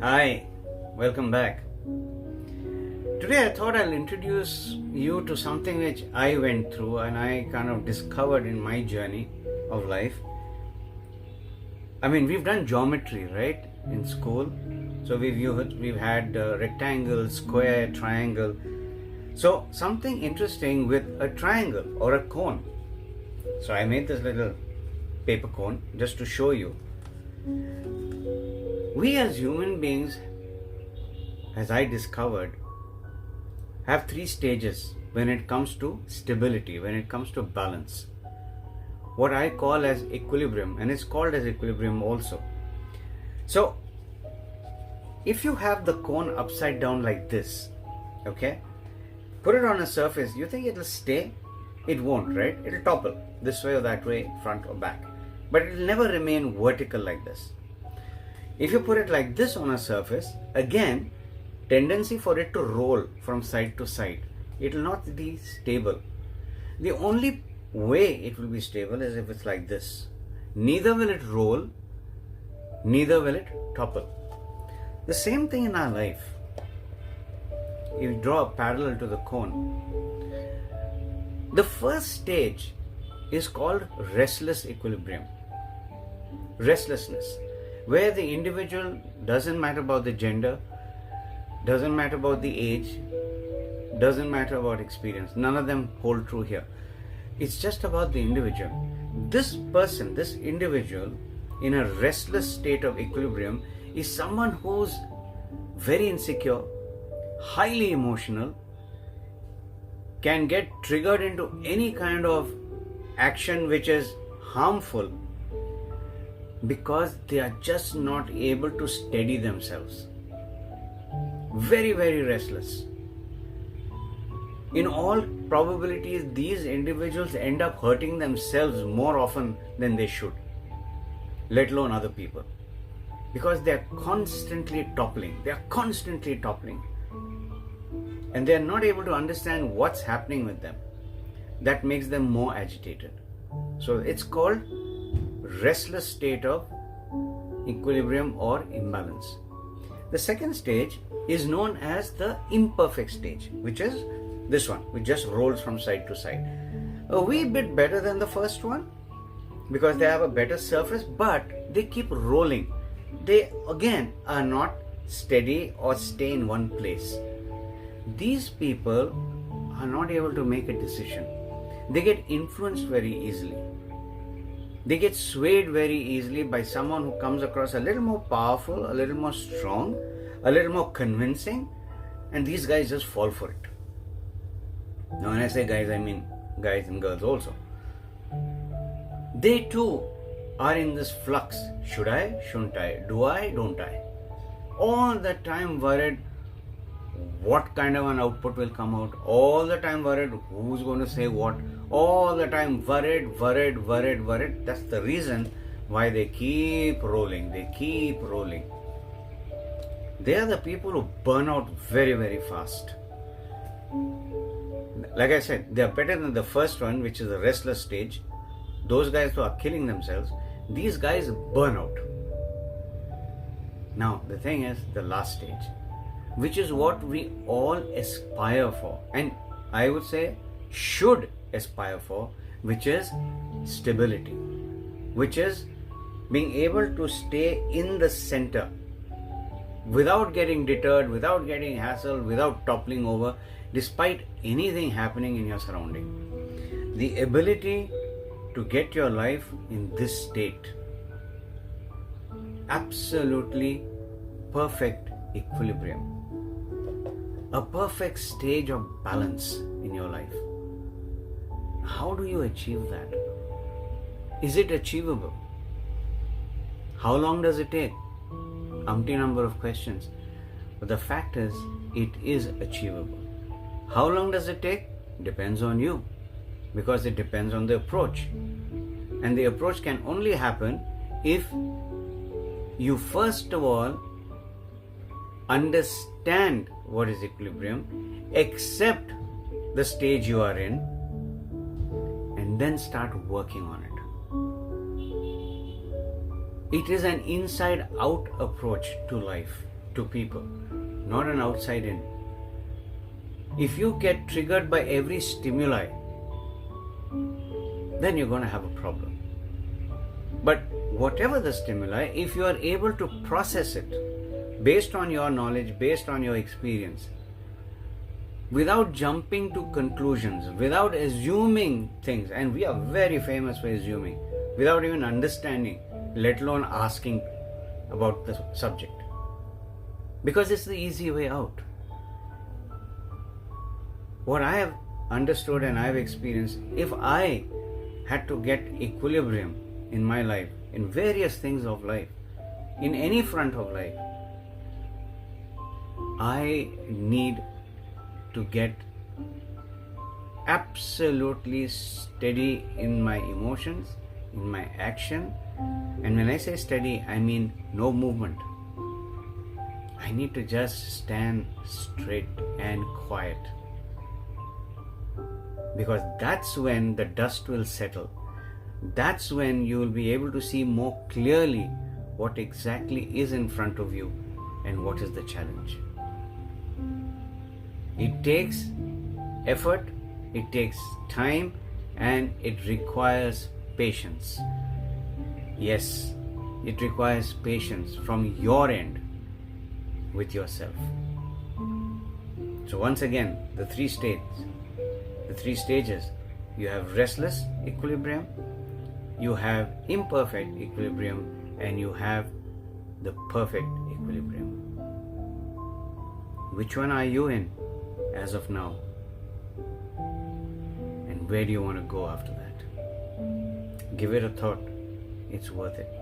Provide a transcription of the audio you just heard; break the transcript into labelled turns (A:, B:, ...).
A: Hi, welcome back. Today I thought I'll introduce you to something which I went through and I kind of discovered in my journey of life. I mean, we've done geometry, right, in school. So we've had rectangle, square, triangle. So something interesting with a triangle or a cone. So I made this little paper cone just to show you. We as human beings, as I discovered, have three stages when it comes to stability, when it comes to balance. What I call as equilibrium, and it's called as equilibrium also. So, if you have the cone upside down like this, okay, put it on a surface, you think it'll stay? It won't, right? It'll topple this way or that way, front or back. But it'll never remain vertical like this. If you put it like this on a surface, again, tendency for it to roll from side to side. It will not be stable. The only way it will be stable is if it's like this. Neither will it roll, neither will it topple. The same thing in our life. You draw a parallel to the cone. The first stage is called restless equilibrium. Restlessness, where the individual, doesn't matter about the gender, doesn't matter about the age, doesn't matter about experience. None of them hold true here. It's just about the individual. This person, this individual, in a restless state of equilibrium, is someone who's very insecure, highly emotional, can get triggered into any kind of action which is harmful because they are just not able to steady themselves. Very, very restless. In all probabilities, these individuals end up hurting themselves more often than they should, let alone other people, because they are constantly toppling. They are constantly toppling. And they are not able to understand what's happening with them. That makes them more agitated. So it's called restless state of equilibrium or imbalance. The second stage is known as the imperfect stage, which is this one, which just rolls from side to side. A wee bit better than the first one because they have a better surface, but they keep rolling. They again are not steady or stay in one place. These people are not able to make a decision. They get influenced very easily. They get swayed very easily by someone who comes across a little more powerful, a little more strong, a little more convincing, and these guys just fall for it. Now, when I say guys, I mean guys and girls also. They too are in this flux. Should I? Shouldn't I? Do I? Don't I? All the time worried what kind of an output will come out. All the time worried who's going to say what. All the time worried. That's the reason why they keep rolling. They keep rolling. They are the people who burn out very, very fast. Like I said, they are better than the first one, which is the restless stage. Those guys who are killing themselves, these guys burn out. Now, the thing is the last stage, which is what we all aspire for, and I would say should aspire for, which is stability, which is being able to stay in the center without getting deterred, without getting hassled, without toppling over, despite anything happening in your surrounding. The ability to get your life in this state, absolutely perfect equilibrium, a perfect stage of balance in your life. How do you achieve that? Is it achievable? How long does it take? Umpty number of questions. But the fact is, it is achievable. How long does it take? Depends on you, because it depends on the approach. And the approach can only happen if you first of all understand what is equilibrium, accept the stage you are in, and then start working on it. It is an inside-out approach to life, to people, not an outside in. If you get triggered by every stimuli, then you're going to have a problem. But whatever the stimuli, if you are able to process it based on your knowledge, based on your experience, without jumping to conclusions, without assuming things, and we are very famous for assuming, without even understanding, let alone asking about the subject, because it's the easy way out. What I have understood and I have experienced, if I had to get equilibrium in my life, in various things of life, in any front of life, I need to get absolutely steady in my emotions, in my action. And when I say steady, I mean no movement. I need to just stand straight and quiet, because that's when the dust will settle. That's when you will be able to see more clearly what exactly is in front of you and what is the challenge. It takes effort, it takes time, and it requires patience. Yes, it requires patience from your end with yourself. So once again, the three stages. You have restless equilibrium, you have imperfect equilibrium, and you have the perfect equilibrium. Which one are you in as of now? And where do you want to go after that? Give it a thought. It's worth it.